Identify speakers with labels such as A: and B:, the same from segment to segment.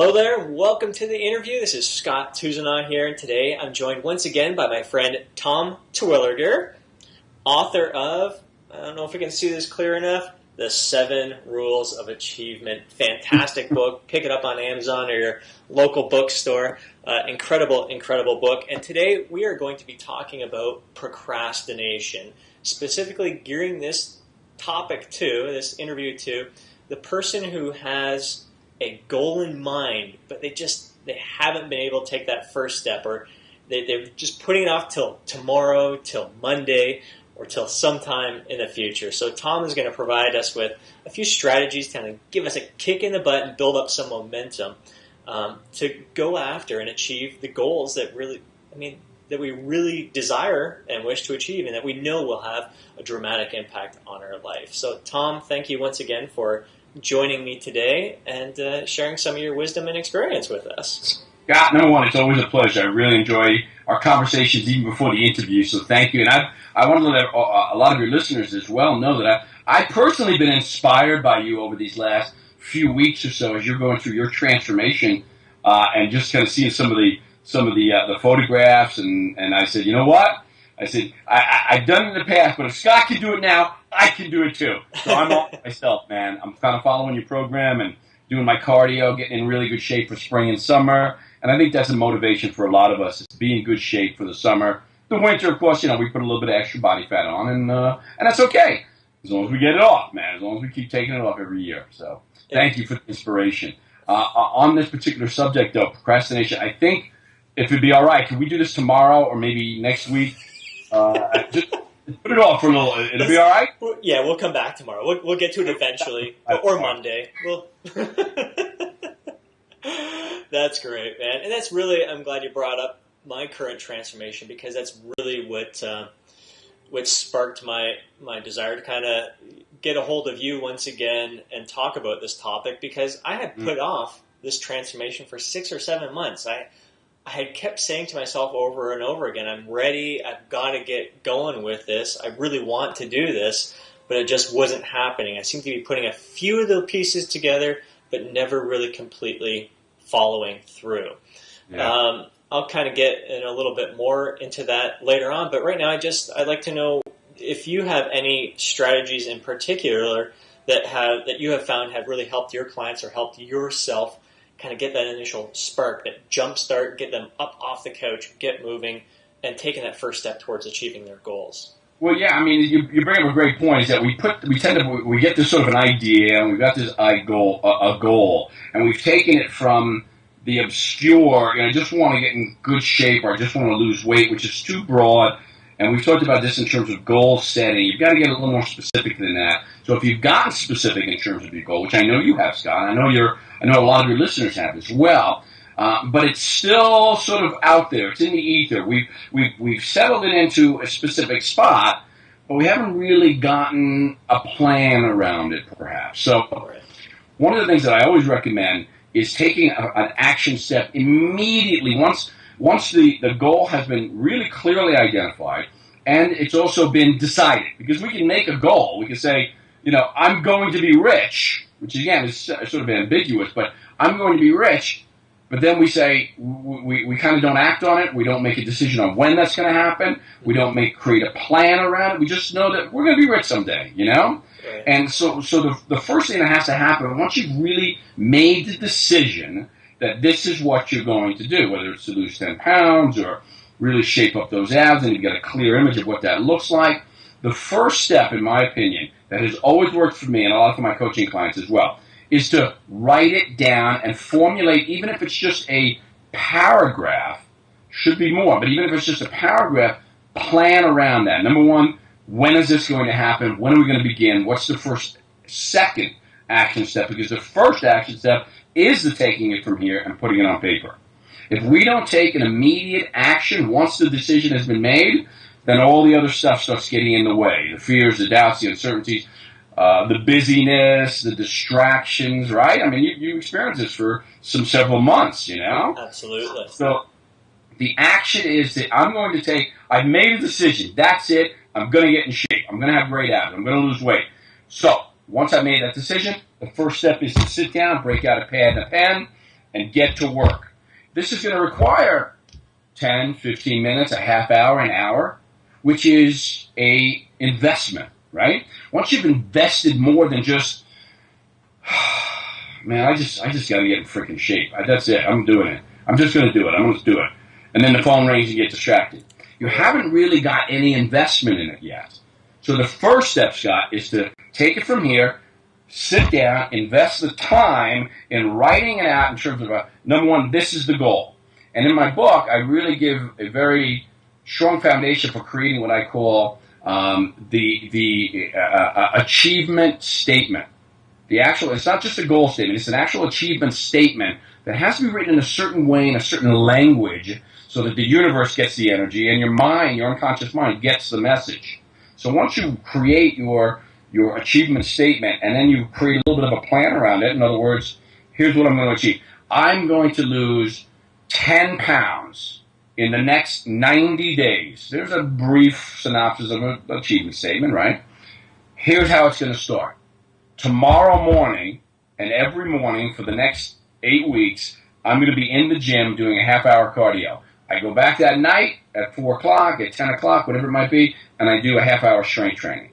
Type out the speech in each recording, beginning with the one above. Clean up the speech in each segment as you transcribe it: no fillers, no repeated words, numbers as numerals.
A: Hello there, welcome to the interview. This is Scott Tuzana here, and today I'm joined once again by my friend Tom Terwilliger, author of, I don't know if we can see this clear enough, The 7 Rules of Achievement. Fantastic book. Pick it up on Amazon or your local bookstore. Incredible book. And today we are going to be talking about procrastination, specifically gearing this topic to, this interview to, the person who has a goal in mind, but they haven't been able to take that first step, or they're just putting it off till tomorrow, till Monday, or till sometime in the future. So Tom is going to provide us with a few strategies to kind of give us a kick in the butt and build up some momentum to go after and achieve the goals that we really desire and wish to achieve, and that we know will have a dramatic impact on our life. So Tom, thank you once again for joining me today and sharing some of your wisdom and experience with us.
B: Scott, number one, it's always a pleasure. I really enjoy our conversations even before the interview, so thank you. And I want to let a lot of your listeners as well know that I've personally been inspired by you over these last few weeks or so as you're going through your transformation and just kind of seeing some of the photographs. And I said, you know what? I said, I've done it in the past, but if Scott can do it now, I can do it too. So I'm all myself, man. I'm kind of following your program and doing my cardio, getting in really good shape for spring and summer. And I think that's a motivation for a lot of us, is to be in good shape for the summer. The winter, of course, we put a little bit of extra body fat on, and that's okay. As long as we get it off, man. As long as we keep taking it off every year. So thank you for the inspiration. On this particular subject, though, procrastination, I think if it'd be all right, can we do this tomorrow or maybe next week? Just put it off for a little. It'll be all right?
A: Yeah, we'll come back tomorrow. We'll get to it eventually. Or Monday. That's great, man. And that's really, I'm glad you brought up my current transformation, because that's really what sparked my desire to kind of get a hold of you once again and talk about this topic, because I had put off this transformation for 6 or 7 months. I had kept saying to myself over and over again, I'm ready, I've got to get going with this, I really want to do this, but it just wasn't happening. I seemed to be putting a few of the pieces together, but never really completely following through. Yeah. I'll kind of get in a little bit more into that later on, but right now I'd like to know if you have any strategies in particular that you have found have really helped your clients or helped yourself kind of get that initial spark, that jump start, get them up off the couch, get moving, and taking that first step towards achieving their goals.
B: Well, yeah, you bring up a great point, is that we get this sort of an idea, and we've got this a goal, and we've taken it from the obscure, I just want to get in good shape, or I just want to lose weight, which is too broad. And we've talked about this in terms of goal setting. You've got to get a little more specific than that. So if you've gotten specific in terms of your goal, which I know you have, Scott, I know a lot of your listeners have as well, but it's still sort of out there. It's in the ether. We've settled it into a specific spot, but we haven't really gotten a plan around it, perhaps. So one of the things that I always recommend is taking an action step immediately once the goal has been really clearly identified, and it's also been decided. Because we can make a goal. We can say, I'm going to be rich, which again is sort of ambiguous, but I'm going to be rich. But then we say, we kind of don't act on it. We don't make a decision on when that's going to happen. We don't create a plan around it. We just know that we're going to be rich someday, Right. And so the first thing that has to happen, once you've really made the decision that this is what you're going to do, whether it's to lose 10 pounds or really shape up those abs, and you get a clear image of what that looks like. The first step, in my opinion, that has always worked for me and a lot of my coaching clients as well, is to write it down and formulate, even if it's just a paragraph, should be more, but even if it's just a paragraph, plan around that. Number one, when is this going to happen? When are we going to begin? What's the second action step? Because the first action step is the taking it from here and putting it on paper. If we don't take an immediate action once the decision has been made, then all the other stuff starts getting in the way. The fears, the doubts, the uncertainties, the busyness, the distractions, right? You experienced this for several months,
A: Absolutely.
B: So the action is that I've made a decision. That's it. I'm going to get in shape. I'm going to have great abs. I'm going to lose weight. So once I made that decision, the first step is to sit down, break out a pad and a pen, and get to work. This is going to require 10, 15 minutes, a half hour, an hour, which is a investment, right? Once you've invested more than just, man, I just got to get in freaking shape. That's it. I'm doing it. I'm just going to do it. I'm going to do it. And then the phone rings and you get distracted. You haven't really got any investment in it yet. So the first step, Scott, is to take it from here, sit down, invest the time in writing it out in terms of, number one, this is the goal. And in my book, I really give a very strong foundation for creating what I call the achievement statement. It's not just a goal statement, it's an actual achievement statement that has to be written in a certain way, in a certain language, so that the universe gets the energy and your mind, your unconscious mind, gets the message. So once you create your achievement statement and then you create a little bit of a plan around it, in other words, here's what I'm going to achieve. I'm going to lose 10 pounds in the next 90 days. There's a brief synopsis of an achievement statement, right? Here's how it's going to start. Tomorrow morning and every morning for the next 8 weeks, I'm going to be in the gym doing a half-hour cardio. I go back that night at 4 o'clock, at 10 o'clock, whatever it might be, and I do a half-hour strength training.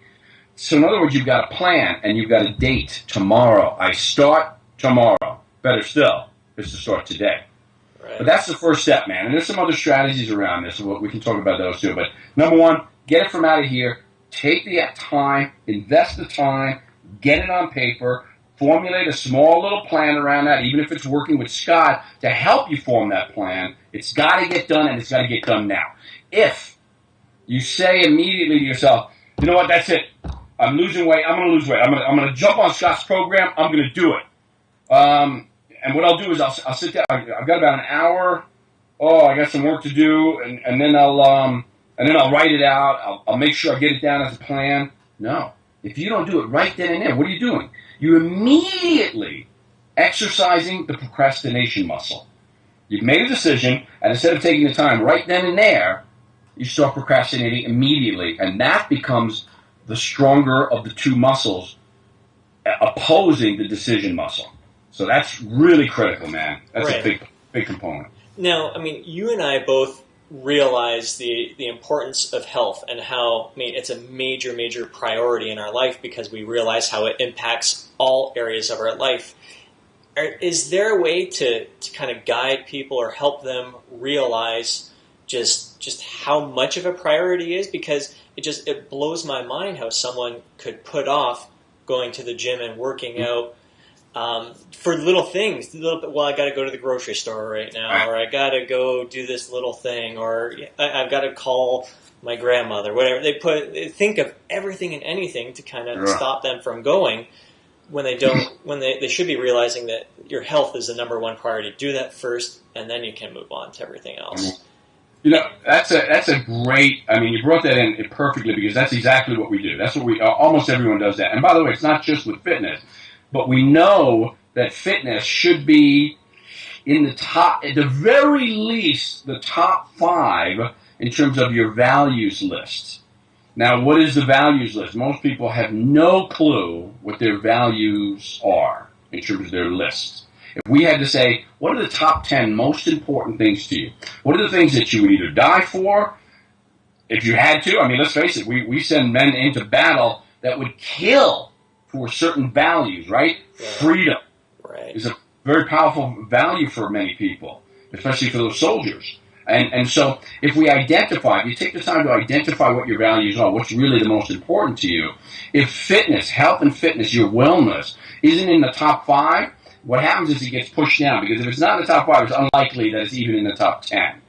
B: So in other words, you've got a plan and you've got a date. Tomorrow. I start tomorrow. Better still is to start today. Right. But that's the first step, man. And there's some other strategies around this. We can talk about those too. But number one, get it from out of here. Take the time, invest the time, get it on paper, formulate a small little plan around that, even if it's working with Scott to help you form that plan. It's got to get done, and it's got to get done now. If you say immediately to yourself, you know what, that's it. I'm losing weight. I'm going to lose weight. I'm going to jump on Scott's program. I'm going to do it. And what I'll do is I'll sit down. I've got about an hour. Oh, I got some work to do, and then I'll write it out. I'll make sure I get it down as a plan. No. If you don't do it right then and there, what are you doing? You're immediately exercising the procrastination muscle. You've made a decision, and instead of taking the time right then and there, you start procrastinating immediately, and that becomes the stronger of the two muscles opposing the decision muscle. So that's really critical, man. That's right. A big component.
A: Now, I mean, you and I both realize the importance of health and how, I mean, it's a major priority in our life because we realize how it impacts all areas of our life. Is there a way to kind of guide people or help them realize just how much of a priority it is? Because it blows my mind how someone could put off going to the gym and working out for little things. Well, I got to go to the grocery store right now, or I got to go do this little thing, or I've got to call my grandmother, whatever. They think of everything and anything to kind of stop them from going when they don't. When they should be realizing that your health is the number one priority. Do that first, and then you can move on to everything else.
B: You know, that's a great. I mean, you brought that in perfectly because that's exactly what we do. That's what almost everyone does that. And by the way, it's not just with fitness. But we know that fitness should be in the top, at the very least, the top 5 in terms of your values list. Now, what is the values list? Most people have no clue what their values are in terms of their lists. If we had to say, what are the top 10 most important things to you? What are the things that you would either die for, if you had to? I mean, let's face it, we send men into battle that would kill for certain values, right? Yeah. Freedom is a very powerful value for many people, especially for those soldiers. And so if we identify, if you take the time to identify what your values are, what's really the most important to you, if fitness, health and fitness, your wellness, isn't in the top 5, what happens is it gets pushed down, because if it's not in the top 5, it's unlikely that it's even in the top 10.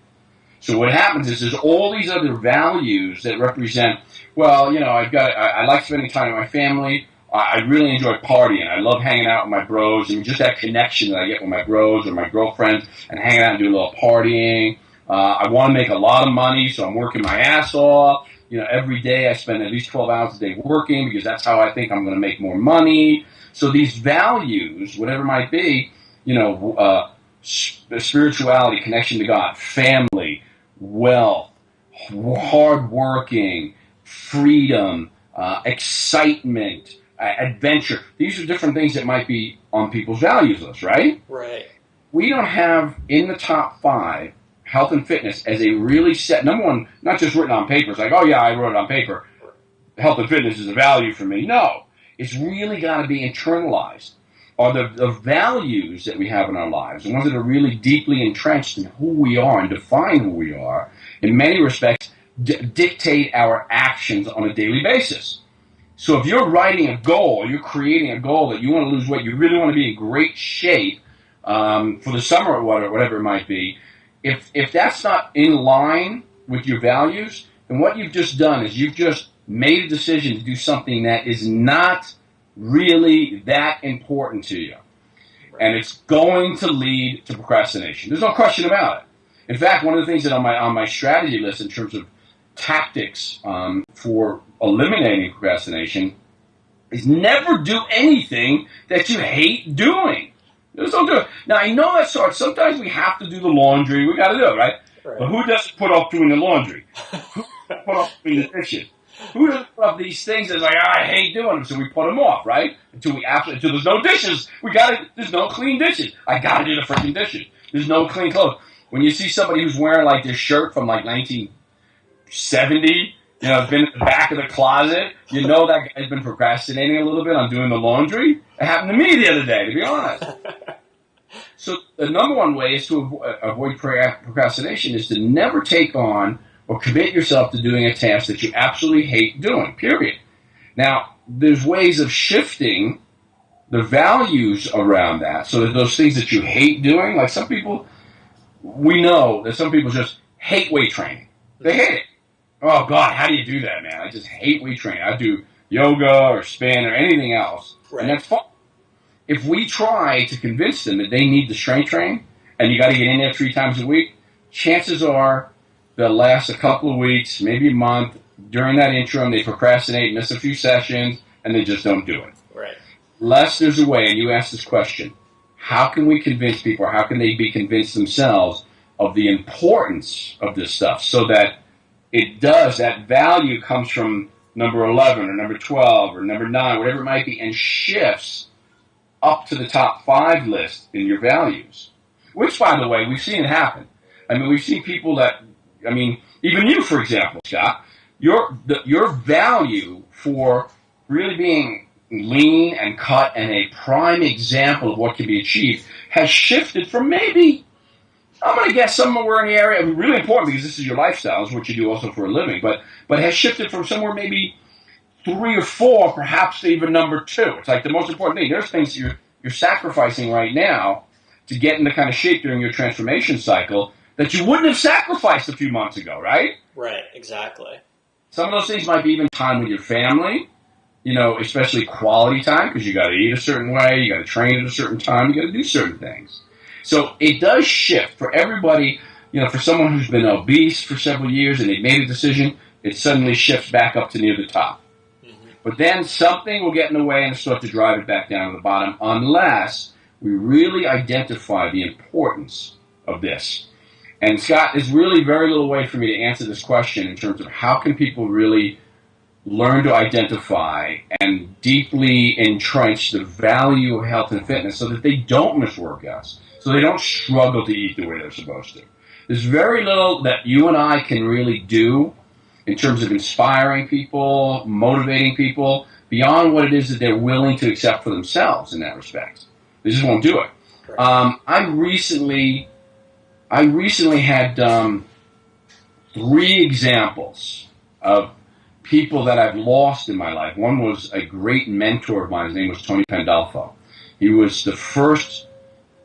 B: So what happens is there's all these other values that represent, well, you know, I like spending time with my family. I really enjoy partying. I love hanging out with my bros, and just that connection that I get with my bros or my girlfriends and hanging out and do a little partying. I want to make a lot of money, so I'm working my ass off. You know, every day I spend at least 12 hours a day working because that's how I think I'm going to make more money. So these values, whatever it might be, you know, spirituality, connection to God, family, wealth, hard working, freedom, excitement, adventure. These are different things that might be on people's values list, right?
A: Right.
B: we don't have in the top 5 health and fitness as a really set, number one, not just written on paper. It's like, oh yeah, I wrote it on paper. Health and fitness is a value for me. No, it's really got to be internalized. Are the values that we have in our lives, the ones that are really deeply entrenched in who we are and define who we are, in many respects, dictate our actions on a daily basis. So if you're writing a goal, you're creating a goal that you want to lose weight, you really want to be in great shape for the summer or whatever it might be, if that's not in line with your values, then what you've just done is you've just made a decision to do something that is not really that important to you. And it's going to lead to procrastination. There's no question about it. In fact, one of the things that on my strategy list in terms of tactics for eliminating procrastination is never do anything that you hate doing. Just don't do it. Now, I know that sometimes we have to do the laundry. We got to do it, right? But who doesn't put off doing the laundry? Who doesn't put off doing the dishes? Who doesn't put off these things that's like, I hate doing them, so we put them off, right? Until there's no dishes. There's no clean dishes. I got to do the freaking dishes. There's no clean clothes. When you see somebody who's wearing like this shirt from like 1970, been in the back of the closet, you know that guy's been procrastinating a little bit on doing the laundry. It happened to me the other day, to be honest. So the number one way is to avoid procrastination is to never take on or commit yourself to doing a task that you absolutely hate doing, period. Now, there's ways of shifting the values around that so that those things that you hate doing, like some people, we know that some people just hate weight training. They hate it. Oh, God, how do you do that, man? I just hate weight training. I do yoga or spin or anything else, and that's fun. If we try to convince them that they need to strength train and you got to get in there 3 times a week, chances are they'll last a couple of weeks, maybe a month. During that interim, they procrastinate, miss a few sessions, and they just don't do it.
A: Right.
B: Unless there's a way, and you ask this question, how can we convince people, or how can they be convinced themselves of the importance of this stuff so that that value comes from number 11 or number 12 or number 9, whatever it might be, and shifts up to the top 5 list in your values. Which, by the way, we've seen it happen. I mean, we've seen people even you, for example, Scott, your value for really being lean and cut and a prime example of what can be achieved has shifted from maybe, I'm going to guess somewhere in the area, really important because this is your lifestyle, is what you do also for a living, but has shifted from somewhere maybe 3 or 4, perhaps to even number 2. It's like the most important thing. There's things you're sacrificing right now to get in the kind of shape during your transformation cycle that you wouldn't have sacrificed a few months ago, right?
A: Right, exactly.
B: Some of those things might be even time with your family, especially quality time, because you got to eat a certain way, you got to train at a certain time, you got to do certain things. So it does shift for everybody. For someone who's been obese for several years and they've made a decision, it suddenly shifts back up to near the top. Mm-hmm. But then something will get in the way and start to drive it back down to the bottom unless we really identify the importance of this. And Scott, there's really very little way for me to answer this question in terms of how can people really learn to identify and deeply entrench the value of health and fitness so that they don't miss workouts, so they don't struggle to eat the way they're supposed to. There's very little that you and I can really do in terms of inspiring people, motivating people, beyond what it is that they're willing to accept for themselves in that respect. They just won't do it. I recently had 3 examples of people that I've lost in my life. One was a great mentor of mine. His name was Tony Pandolfo. He was the first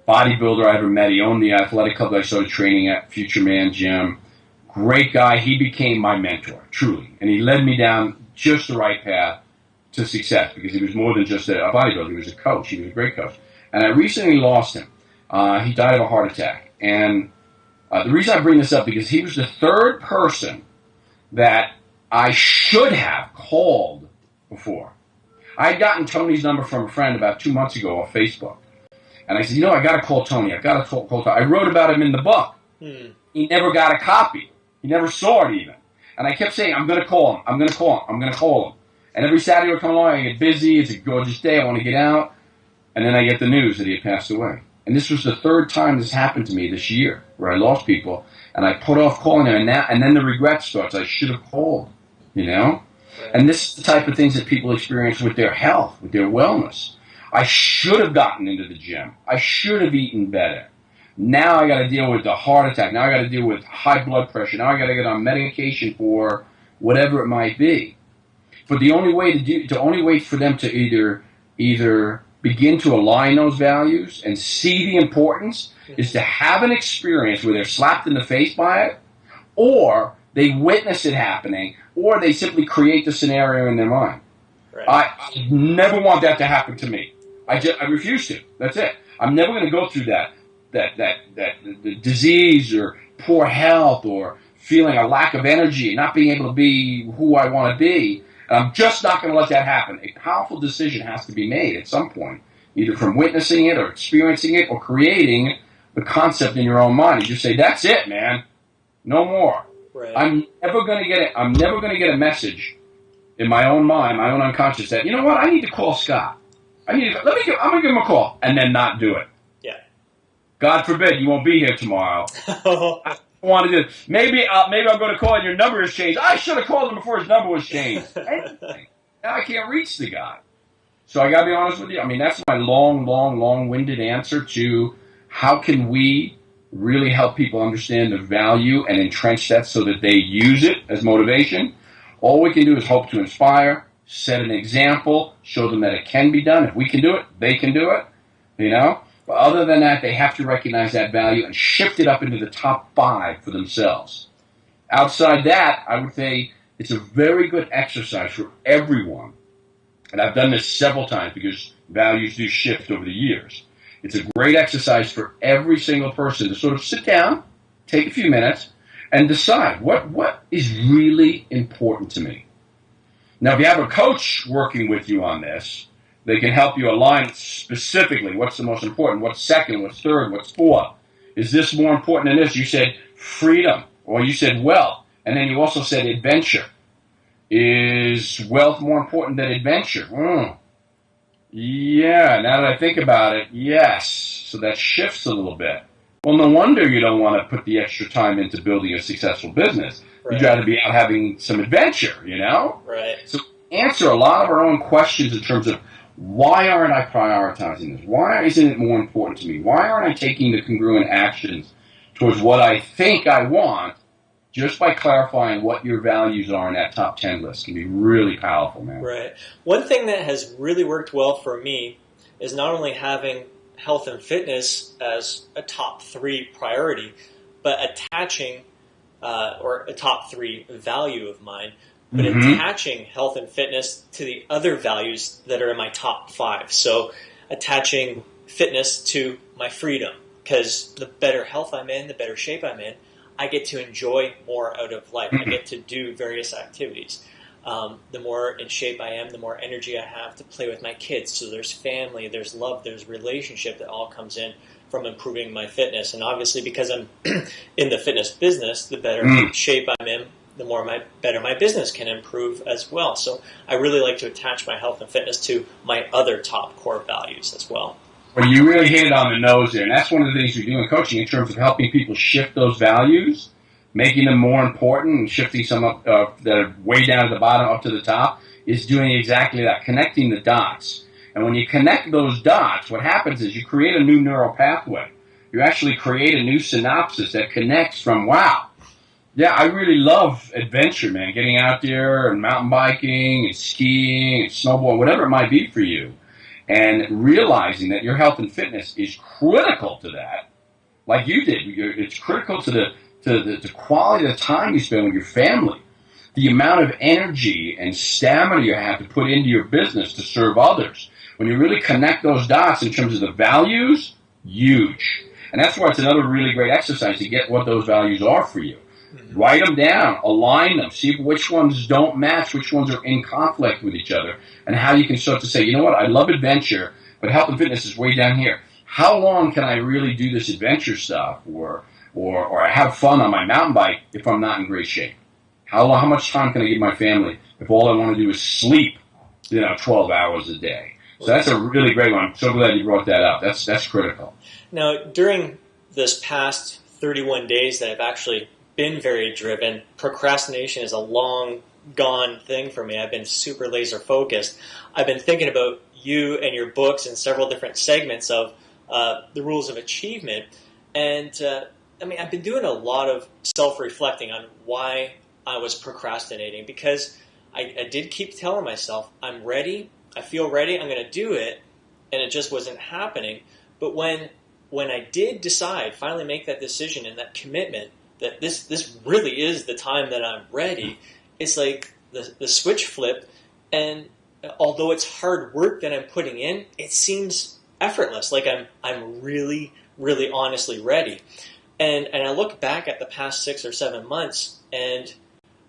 B: bodybuilder I ever met. He owned the athletic club that I started training at, Future Man Gym. Great guy. He became my mentor, truly. And he led me down just the right path to success because he was more than just a bodybuilder. He was a coach. He was a great coach. And I recently lost him. He died of a heart attack. And the reason I bring this up because he was the 3rd person that I should have called before. I had gotten Tony's number from a friend about 2 months ago on Facebook. And I said, I got to call Tony. I've got to call Tony. I wrote about him in the book. He never got a copy. He never saw it even. And I kept saying, I'm going to call him. I'm going to call him. I'm going to call him. And every Saturday would come along. I get busy. It's a gorgeous day. I want to get out. And then I get the news that he had passed away. And this was the third time this happened to me this year, where I lost people, and I put off calling them, and then the regret starts. I should have called, you know?
A: Right.
B: And this is the type of things that people experience with their health, with their wellness. I should have gotten into the gym. I should have eaten better. Now I got to deal with the heart attack. Now I got to deal with high blood pressure. Now I got to get on medication for whatever it might be. But the only way for them to either begin to align those values and see the importance is to have an experience where they're slapped in the face by it, or they witness it happening, or they simply create the scenario in their mind.
A: Right.
B: I never want that to happen to me. I refuse to. That's it. I'm never going to go through that disease or poor health or feeling a lack of energy and not being able to be who I want to be. And I'm just not going to let that happen. A powerful decision has to be made at some point, either from witnessing it or experiencing it or creating the concept in your own mind. You just say, that's it, man. No more.
A: Right.
B: I'm never going to get it. I'm never going to get a message in my own mind, my own unconscious, that, you know what, I need to call Scott. I'm going to give him a call, and then not do it.
A: Yeah.
B: God forbid you won't be here tomorrow. I want to do it. Maybe I'm going to call and your number has changed. I should have called him before his number was changed. Anything. Now I can't reach the guy. So I got to be honest with you. I mean, that's my long-winded answer to how can we really help people understand the value and entrench that so that they use it as motivation. All we can do is hope to inspire, set an example, show them that it can be done. If we can do it, they can do it, you know. But other than that, they have to recognize that value and shift it up into the top 5 for themselves. Outside that, I would say it's a very good exercise for everyone. And I've done this several times because values do shift over the years. It's a great exercise for every single person to sort of sit down, take a few minutes, and decide what is really important to me. Now, if you have a coach working with you on this, they can help you align specifically what's the most important, what's second, what's third, what's fourth. Is this more important than this? You said freedom, or you said wealth, and then you also said adventure. Is wealth more important than adventure? Yeah, now that I think about it, yes. So that shifts a little bit. Well, no wonder you don't want to put the extra time into building a successful business.
A: Right.
B: You'd rather be out having some adventure, you know?
A: Right.
B: So answer a lot of our own questions in terms of why aren't I prioritizing this? Why isn't it more important to me? Why aren't I taking the congruent actions towards what I think I want? Just by clarifying what your values are in that top 10 list can be really powerful, man.
A: Right. One thing that has really worked well for me is not only having health and fitness as a top 3 priority, but attaching, or a top 3 value of mine, but attaching health and fitness to the other values that are in my top 5. So attaching fitness to my freedom, because the better health I'm in, the better shape I'm in, I get to enjoy more out of life. I get to do various activities. The more in shape I am, the more energy I have to play with my kids. So there's family, there's love, there's relationship that all comes in from improving my fitness. And obviously because I'm in the fitness business, the better shape I'm in, the more better my business can improve as well. So I really like to attach my health and fitness to my other top core values as well.
B: Well, you really hit it on the nose there, and that's one of the things you do in coaching in terms of helping people shift those values, making them more important, and shifting some up that are way down at the bottom up to the top, is doing exactly that, connecting the dots. And when you connect those dots, what happens is you create a new neural pathway. You actually create a new synopsis that connects from, wow, yeah, I really love adventure, man, getting out there and mountain biking and skiing and snowboarding, whatever it might be for you. And realizing that your health and fitness is critical to that, like you did. It's critical to the quality of the time you spend with your family, the amount of energy and stamina you have to put into your business to serve others. When you really connect those dots in terms of the values, huge. And that's why it's another really great exercise to get what those values are for you. Write them down, align them, see which ones don't match, which ones are in conflict with each other, and how you can start to say, you know what, I love adventure, but health and fitness is way down here. How long can I really do this adventure stuff or have fun on my mountain bike if I'm not in great shape? How much time can I give my family if all I want to do is sleep, 12 hours a day? So that's a really great one. I'm so glad you brought that up. That's critical.
A: Now, during this past 31 days that I've actually been very driven, procrastination is a long gone thing for me. I've been super laser focused. I've been thinking about you and your books and several different segments of the rules of achievement. And I've been doing a lot of self-reflecting on why I was procrastinating, because I did keep telling myself, I'm ready, I feel ready, I'm going to do it, and it just wasn't happening. But when I did decide, finally make that decision and that commitment that this really is the time that I'm ready, it's like the switch flipped, and although it's hard work that I'm putting in, it seems effortless, like I'm really, really honestly ready. And I look back at the past 6 or 7 months, and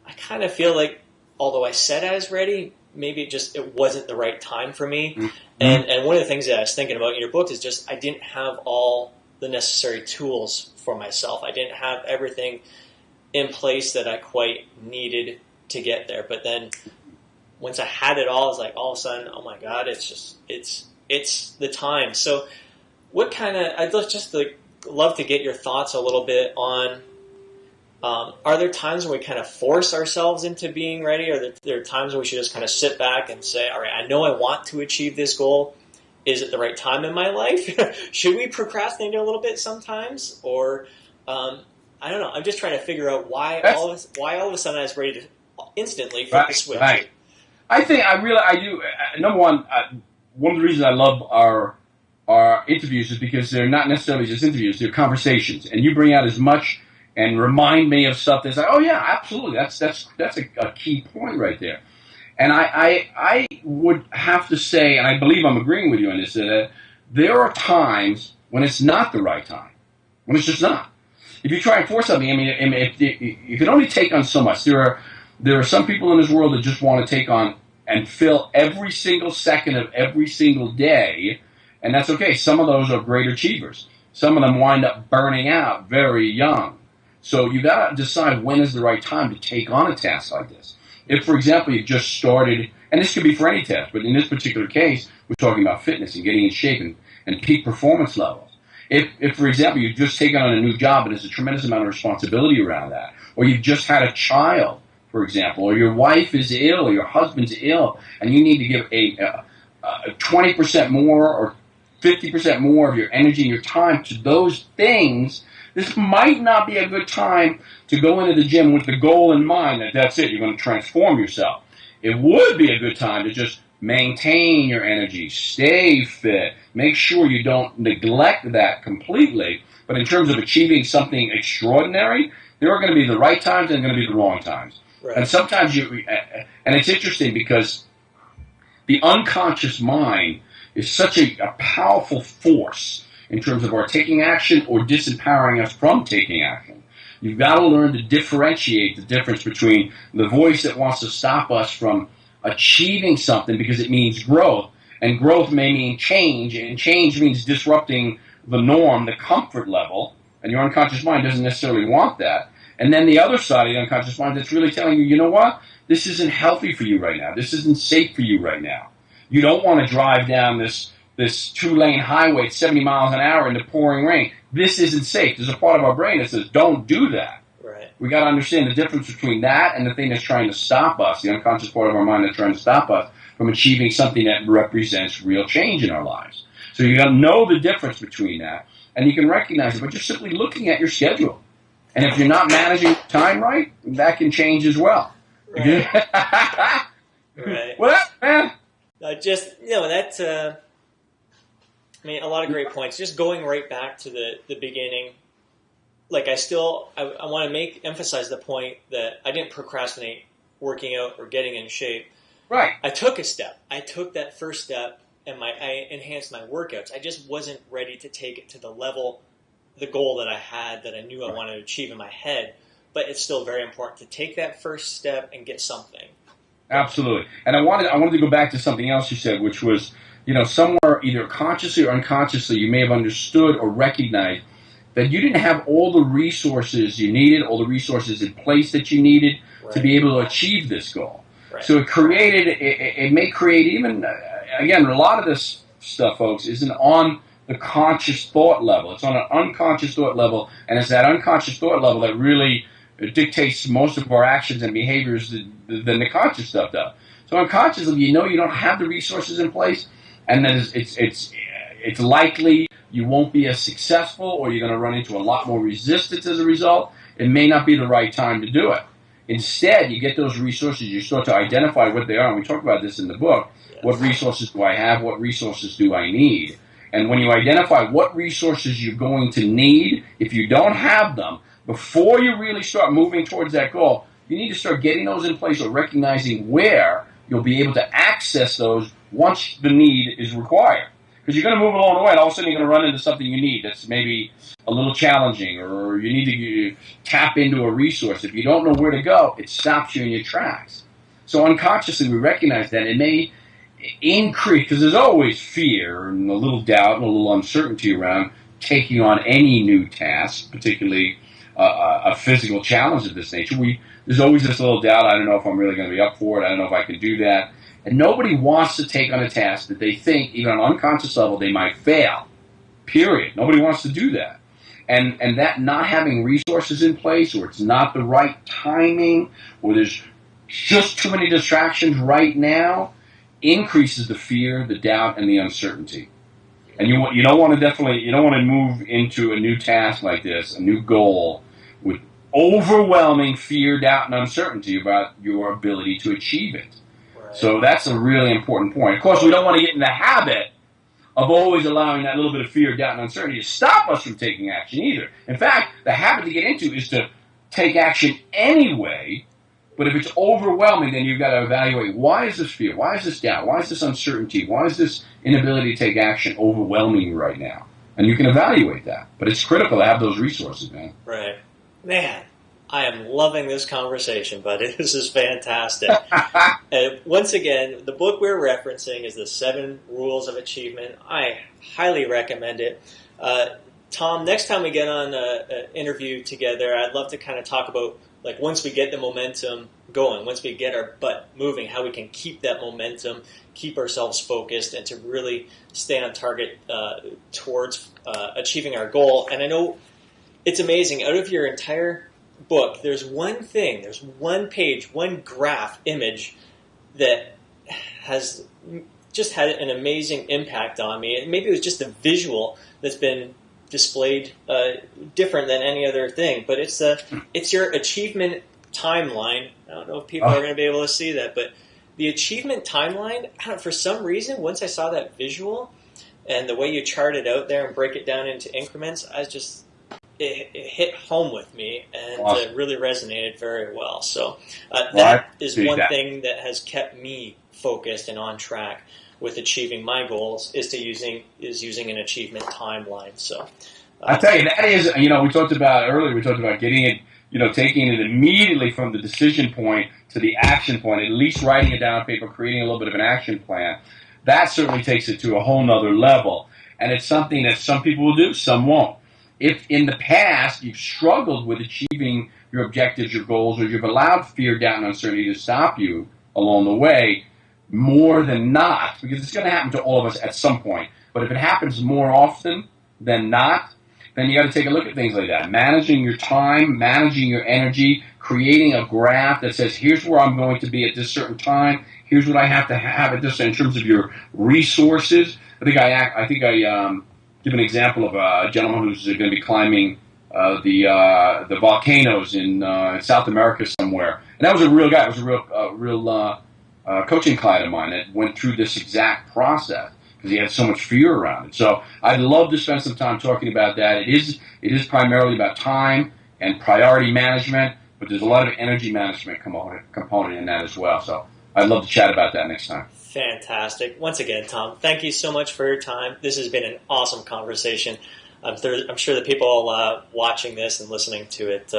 A: I kind of feel like, although I said I was ready, maybe it wasn't the right time for me. Mm-hmm. And one of the things that I was thinking about in your book is just I didn't have all the necessary tools for myself. I didn't have everything in place that I quite needed to get there. But then once I had it all, it's like all of a sudden, oh my God, it's the time. So I'd love to get your thoughts a little bit on, are there times when we kind of force ourselves into being ready, or there are times when we should just kind of sit back and say, all right, I know I want to achieve this goal. Is it the right time in my life? Should we procrastinate a little bit sometimes? Or, I don't know. I'm just trying to figure out why all of a sudden I was ready to instantly flip the switch.
B: Right. I think I do. Number one, one of the reasons I love our interviews is because they're not necessarily just interviews; they're conversations, and you bring out as much and remind me of stuff that's like, oh yeah, absolutely, that's a key point right there. And I would have to say, and I believe I'm agreeing with you on this, that there are times when it's not the right time, when it's just not. If you try and force something, if you can only take on so much. There are some people in this world that just want to take on and fill every single second of every single day, and that's okay. Some of those are great achievers. Some of them wind up burning out very young. So you got to decide when is the right time to take on a task like this. If, for example, you just started, and this could be for any task, but in this particular case, we're talking about fitness and getting in shape and peak performance levels. If, for example, you've just taken on a new job and there's a tremendous amount of responsibility around that, or you've just had a child, for example, or your wife is ill, or your husband's ill, and you need to give a 20% more or 50% more of your energy and your time to those things, this might not be a good time to go into the gym with the goal in mind that that's it, you're going to transform yourself. It would be a good time to just maintain your energy, stay fit, make sure you don't neglect that completely. But in terms of achieving something extraordinary, there are going to be the right times and going to be the wrong times. Right. And sometimes and it's interesting because the unconscious mind is such a powerful force in terms of our taking action or disempowering us from taking action. You've got to learn to differentiate the difference between the voice that wants to stop us from achieving something because it means growth, and growth may mean change, and change means disrupting the norm, the comfort level, and your unconscious mind doesn't necessarily want that. And then the other side of the unconscious mind that's really telling you, you know what? This isn't healthy for you right now. This isn't safe for you right now. You don't want to drive down this 2-lane highway at 70 miles an hour in the pouring rain. This isn't safe. There's a part of our brain that says, don't do that.
A: Right.
B: We got to understand the difference between that and the thing that's trying to stop us, the unconscious part of our mind that's trying to stop us from achieving something that represents real change in our lives. So you got to know the difference between that, and you can recognize it by just simply looking at your schedule. And if you're not managing time right, that can change as well.
A: Right. Right.
B: What, man?
A: That's a lot of great points. Just going right back to the beginning, like I want to emphasize the point that I didn't procrastinate working out or getting in shape.
B: Right.
A: I took a step. I took that first step, and I enhanced my workouts. I just wasn't ready to take it to the level, the goal that I had, that I knew I wanted to achieve in my head. But it's still very important to take that first step and get something.
B: Absolutely. And I wanted to go back to something else you said, which was, somewhere either consciously or unconsciously you may have understood or recognized that you didn't have all the resources you needed, all the resources in place that you needed to be able to achieve this goal. Right. So it may create even, again, a lot of this stuff, folks, isn't on the conscious thought level. It's on an unconscious thought level, and it's that unconscious thought level that really dictates most of our actions and behaviors than the conscious stuff does. So unconsciously, you know you don't have the resources in place, and then it's likely you won't be as successful, or you're going to run into a lot more resistance as a result. It may not be the right time to do it. Instead, you get those resources, you start to identify what they are, and we talk about this in the book. What resources do I have? What resources do I need? And when you identify what resources you're going to need, if you don't have them, before you really start moving towards that goal, you need to start getting those in place or recognizing where you'll be able to access those once the need is required. Because you're going to move along the way, and all of a sudden you're going to run into something you need that's maybe a little challenging, or you need to tap into a resource. If you don't know where to go, it stops you in your tracks. So unconsciously we recognize that it may increase, because there's always fear and a little doubt and a little uncertainty around taking on any new task, particularly a physical challenge of this nature. There's always this little doubt, I don't know if I'm really going to be up for it, I don't know if I can do that. And nobody wants to take on a task that they think, even on an unconscious level, they might fail. Period. Nobody wants to do that. And that not having resources in place, or it's not the right timing, or there's just too many distractions right now, increases the fear, the doubt, and the uncertainty. And you don't want to move into a new task like this, a new goal, with overwhelming fear, doubt, and uncertainty about your ability to achieve it. Right. So that's a really important point. Of course, we don't want to get in the habit of always allowing that little bit of fear, doubt, and uncertainty to stop us from taking action either. In fact, the habit to get into is to take action anyway. But if it's overwhelming, then you've got to evaluate, why is this fear? Why is this doubt? Why is this uncertainty? Why is this inability to take action overwhelming you right now? And you can evaluate that. But it's critical to have those resources, man.
A: Right. Man, I am loving this conversation, buddy. This is fantastic. Once again, the book we're referencing is The 7 Rules of Achievement. I highly recommend it. Tom, next time we get on an interview together, I'd love to kind of talk about, like, once we get the momentum going, once we get our butt moving, how we can keep that momentum, keep ourselves focused, and to really stay on target towards achieving our goal. And I know it's amazing. Out of your entire book, there's one thing, there's one page, one graph image that has just had an amazing impact on me. And maybe it was just a visual that's been displayed different than any other thing, but it's your achievement timeline. I don't know if people are going to be able to see that, but the achievement timeline, for some reason, once I saw that visual and the way you chart it out there and break it down into increments, it hit home with me, and it really resonated very well. So that is one thing that has kept me focused and on track with achieving my goals, is using an achievement timeline. So
B: I tell you, that is, we talked about earlier. We talked about getting it, taking it immediately from the decision point to the action point. At least writing it down on paper, creating a little bit of an action plan. That certainly takes it to a whole nother level, and it's something that some people will do, some won't. If in the past you've struggled with achieving your objectives, your goals, or you've allowed fear, doubt, and uncertainty to stop you along the way, more than not, because it's going to happen to all of us at some point, but if it happens more often than not, then you got to take a look at things like that. Managing your time, managing your energy, creating a graph that says, here's where I'm going to be at this certain time, here's what I have to have at this, in terms of your resources. I think I give an example of a gentleman who's going to be climbing the volcanoes in South America somewhere. And that was a real guy. It was a real coaching client of mine that went through this exact process because he had so much fear around it. So I'd love to spend some time talking about that. It is primarily about time and priority management, but there's a lot of energy management component in that as well. So I'd love to chat about that next time.
A: Fantastic. Once again, Tom, thank you so much for your time. This has been an awesome conversation. I'm sure the people watching this and listening to it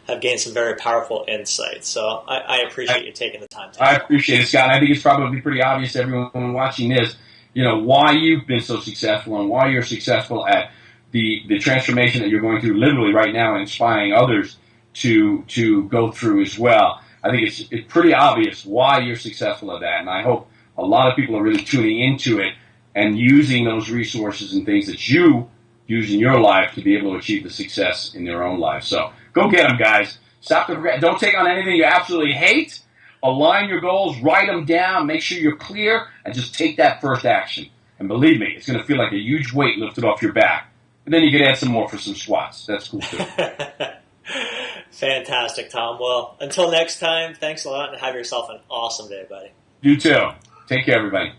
A: have gained some very powerful insights. So I appreciate you taking the time.
B: I appreciate it, Scott. I think it's probably pretty obvious to everyone watching this, why you've been so successful and why you're successful at the transformation that you're going through literally right now and inspiring others to go through as well. I think it's pretty obvious why you're successful at that, and I hope a lot of people are really tuning into it and using those resources and things that you use in your life to be able to achieve the success in their own life. So go get them, guys. Stop the regret. Don't take on anything you absolutely hate. Align your goals, write them down, make sure you're clear, and just take that first action. And believe me, it's going to feel like a huge weight lifted off your back. And then you can add some more for some squats. That's cool, too.
A: Fantastic, Tom. Well, until next time, thanks a lot, and have yourself an awesome day, buddy.
B: You too. Take care, everybody.